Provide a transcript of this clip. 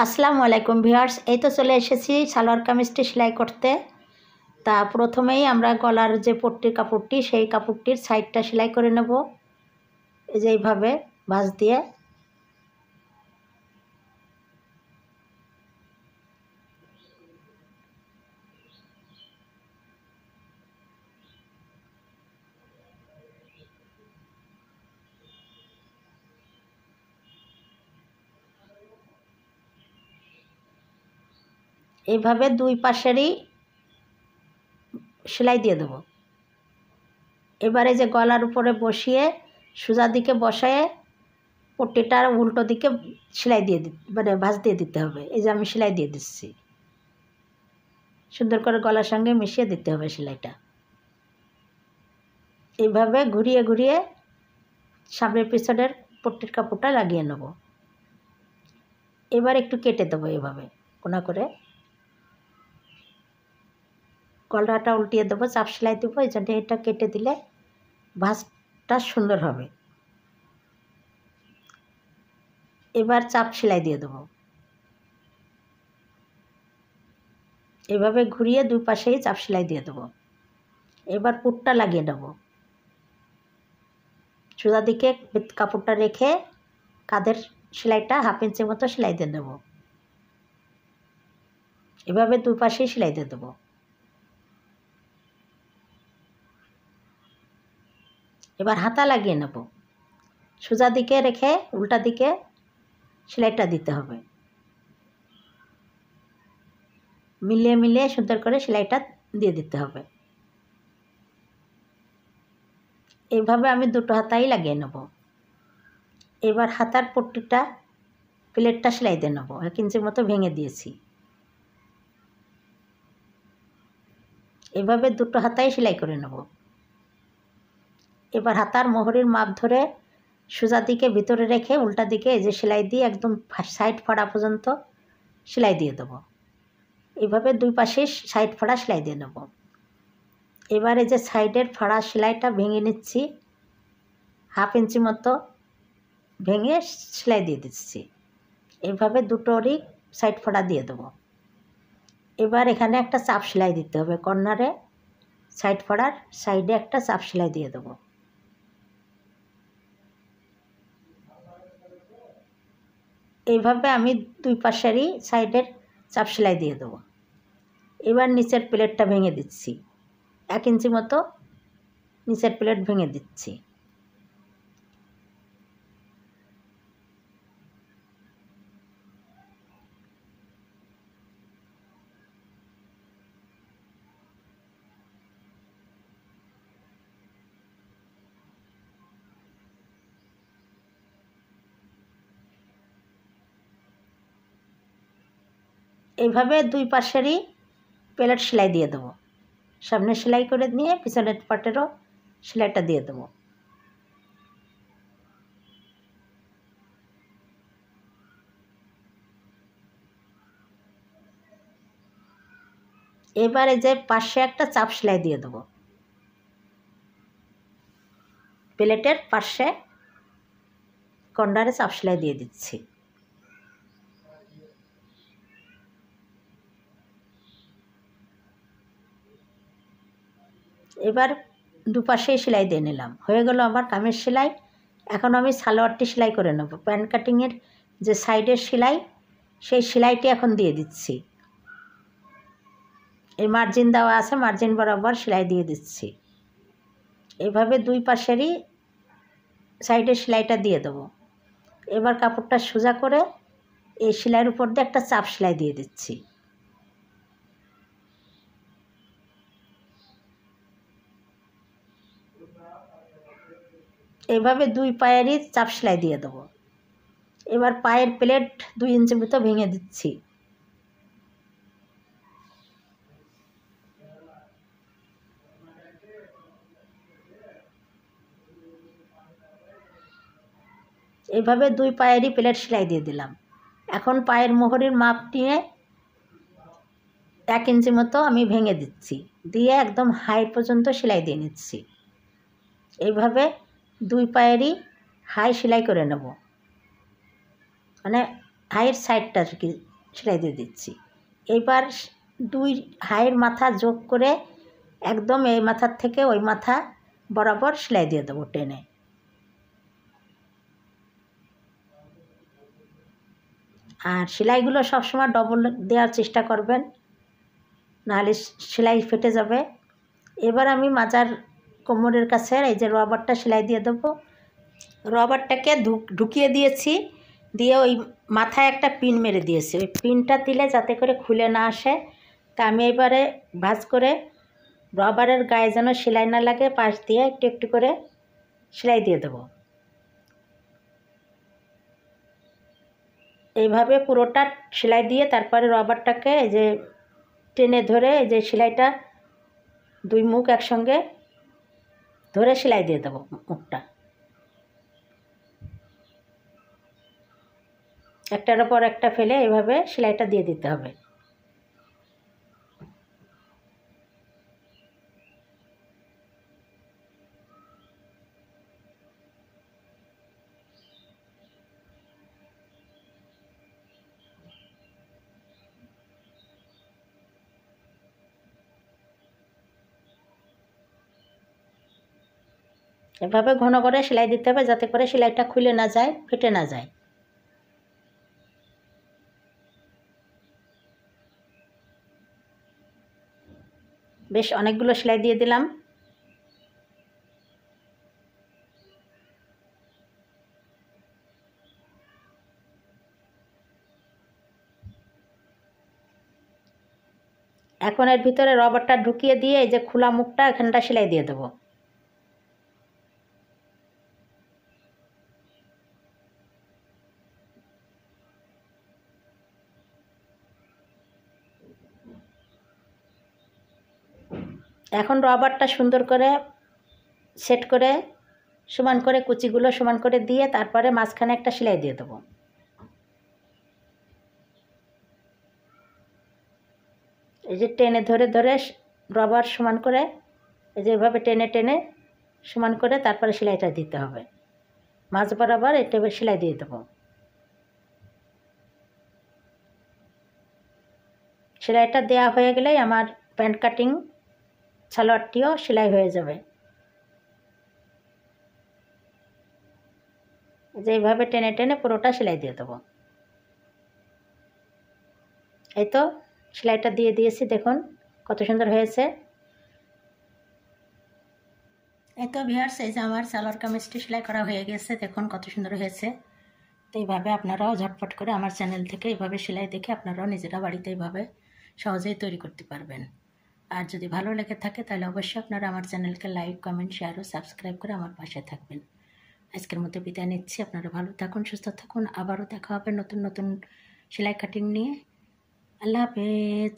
আসসালামু আলাইকুম ভিউয়ার্স, এই তো চলে এসেছি সালোয়ার কামিজটি সেলাই করতে। তা প্রথমেই আমরা গলার যে পট্টির কাপড়টি, সেই কাপড়টির সাইডটা সেলাই করে নেব। এই যে এইভাবে ভাঁজ দিয়ে এইভাবে দুই পাশেরই সেলাই দিয়ে দেব। এবারে যে গলার উপরে বসিয়ে সোজা দিকে বসায় পট্টিটার উল্টো দিকে সেলাই দিয়ে ভাঁজ দিয়ে দিতে হবে। এই যে আমি সেলাই দিয়ে দিচ্ছি, সুন্দর করে গলার সঙ্গে মিশিয়ে দিতে হবে সেলাইটা। এইভাবে ঘুরিয়ে ঘুরিয়ে সামনের পিছনের পট্টির কাপড়টা লাগিয়ে নেব। এবার একটু কেটে দেবো, এভাবে কোনা করে গলাটা উল্টিয়ে দেবো, চাপ সেলাই দেবো। এই জন্য এটা কেটে দিলে ভাঁজটা সুন্দর হবে। এবার চাপ সেলাই দিয়ে দেবো। এভাবে ঘুরিয়ে দুই পাশেই চাপ সেলাই দিয়ে দেবো। এবার পুটটা লাগিয়ে নেব। সোজা দিকে কাপড়টা রেখে কাঁধের সেলাইটা 1/2 ইঞ্চি মতো সেলাই দিয়ে দেবো। এভাবে দুই পাশেই সেলাই দিয়ে দেবো। এবার হাতা লাগিয়ে নেব। সোজা দিকে রেখে উল্টা দিকে সেলাইটা দিতে হবে। মিলিয়ে মিলিয়ে সুন্দর করে সেলাইটা দিয়ে দিতে হবে। এইভাবে আমি দুটো হাতাই লাগিয়ে নেব। এবার হাতার পট্টিটা প্লেটটা সেলাই দিয়ে নেব। 1 ইঞ্চি মতো ভেঙে দিয়েছি। এভাবে দুটো হাতাই সেলাই করে নেব। এবার হাতার মোহরের মাপ ধরে সোজা দিকে ভিতরে রেখে উল্টা দিকে এই যে সেলাই দিয়ে একদম সাইড ফাড়া পর্যন্ত সেলাই দিয়ে দেবো। এইভাবে দুই পাশে সাইড ফাড়া সেলাই দিয়ে নেব। এবার এই যে সাইডের ফাড়া সেলাইটা ভেঙে নিচ্ছি, 1/2 ইঞ্চি মতো ভেঙে সেলাই দিয়ে দিচ্ছি। এইভাবে দুটোরই সাইড ফাড়া দিয়ে দেবো। এবার এখানে একটা চাপ সেলাই দিতে হবে। কর্নারে সাইড ফাড়ার সাইডে একটা চাপ সেলাই দিয়ে দেবো। এইভাবে আমি দুই পাশেরই সাইডের চাপ সেলাই দিয়ে দেবো। এবার নিচের প্লেটটা ভেঙে দিচ্ছি, 1 ইঞ্চি মতো নিচের প্লেট ভেঙে দিচ্ছি। এইভাবে দুই পাশেরই প্লেট সেলাই দিয়ে দেবো। সামনে সেলাই করে নিয়ে পিছনের পাটেরও সেলাইটা দিয়ে দেবো। এবারে যে পাশে একটা চাপ সেলাই দিয়ে দেবো। প্লেটের পাশে কর্নারে চাপ সেলাই দিয়ে দিচ্ছি। এবার দুপাশেই সেলাই দিয়ে নিলাম। হয়ে গেল আমার কামিজ সেলাই। এখন আমি সালোয়ারটি সেলাই করে নেব। প্যান্ট কাটিংয়ের যে সাইডের সেলাই, সেই সেলাইটি এখন দিয়ে দিচ্ছি। এই মার্জিন দেওয়া আছে, মার্জিন বরাবর সেলাই দিয়ে দিচ্ছি। এভাবে দুই পাশেরই সাইডের সেলাইটা দিয়ে দেবো। এবার কাপড়টা সোজা করে এই সেলাইয়ের উপর দিয়ে একটা চাপ সেলাই দিয়ে দিচ্ছি। এভাবে দুই পায়েরই চাপ সেলাই দিয়ে দেবো। এবার পায়ের প্লেট 2 ইঞ্চি মতো ভেঙে দিচ্ছি। এইভাবে দুই পায়েরই প্লেট সেলাই দিয়ে দিলাম। এখন পায়ের মোহরের মাপ নিয়ে 1 ইঞ্চি মতো আমি ভেঙে দিচ্ছি, দিয়ে একদম হাই পর্যন্ত সেলাই দিয়ে নিচ্ছি। এইভাবে দুই পায়েরই হাই সেলাই করে নেব, মানে হাইয়ের সাইডটা আর কি সেলাই দিয়ে দিচ্ছি। এইবার 2 হাইয়ের মাথা যোগ করে একদম এই মাথার থেকে ওই মাথা বরাবর সেলাই দিয়ে দেবো টেনে। আর সেলাইগুলো সবসময় ডবল দেওয়ার চেষ্টা করবেন, নাহলে সেলাই ফেটে যাবে। এবার আমি মাজার কোমরের কাছে এই যে রবারটা সেলাই দিয়ে দেবো। রবারটাকে ঢুকিয়ে দিয়েছি, দিয়ে ওই মাথায় একটা পিন মেরে দিয়েছি। ওই পিনটা দিলে যাতে করে খুলে না আসে, তা আমি এবারে ভাঁজ করে রবারের গায়ে যেন সেলাই না লাগে পাশ দিয়ে একটু একটু করে সেলাই দিয়ে দেবো। এইভাবে পুরোটা সেলাই দিয়ে তারপরে রবারটাকে এই যে টেনে ধরে এই যে সেলাইটা 2 মুখ একসঙ্গে ধরে সেলাই দিয়ে দেবো মুখটা। একটার ওপর একটা ফেলে এভাবে সেলাইটা দিয়ে দিতে হবে। এভাবে ঘন করে সেলাই দিতে হবে যাতে করে সেলাইটা খুলে না যায়, ফেটে না যায়। বেশ অনেকগুলো সেলাই দিয়ে দিলাম। এখন এর ভিতরে রবারটা ঢুকিয়ে দিয়ে এই যে খোলা মুখটা এখানটা সেলাই দিয়ে দেবো। এখন রবারটা সুন্দর করে সেট করে সমান করে কুচিগুলো সমান করে দিয়ে তারপরে মাঝখানে একটা সেলাই দিয়ে দেবো। এই যে টেনে ধরে ধরে রবার সমান করে এই যে এভাবে টেনে টেনে সমান করে তারপরে সেলাইটা দিতে হবে। মাঝ বরাবর এটা সেলাই দিয়ে দেবো। সেলাইটা দেওয়া হয়ে গেলেই আমার প্যান্ট কাটিং সালোয়ারটিও সেলাই হয়ে যাবে। যে এইভাবে টেনে টেনে পুরোটা সেলাই দিয়ে দেবো। এই তো সেলাইটা দিয়ে দিয়েছি, দেখুন কত সুন্দর হয়েছে। এই তো ভিউয়ার্স, এই যে আমার সালোয়ার কামিজটি সেলাই করা হয়ে গেছে, দেখুন কত সুন্দর হয়েছে। তো এইভাবে আপনারাও ঝটপট করে আমার চ্যানেল থেকে এইভাবে সেলাই দেখে আপনারাও নিজেরা বাড়িতে এইভাবে সহজেই তৈরি করতে পারবেন। আর যদি ভালো লেগে থাকে তাহলে অবশ্যই আপনারা আমার চ্যানেলকে লাইক, কমেন্ট, শেয়ার ও সাবস্ক্রাইব করে আমার পাশে থাকবেন। আজকের মতো বিদায় নিচ্ছি। আপনারা ভালো থাকুন, সুস্থ থাকুন। আবারও দেখা হবে নতুন নতুন সেলাই কাটিং নিয়ে। আল্লাহ হাফেজ।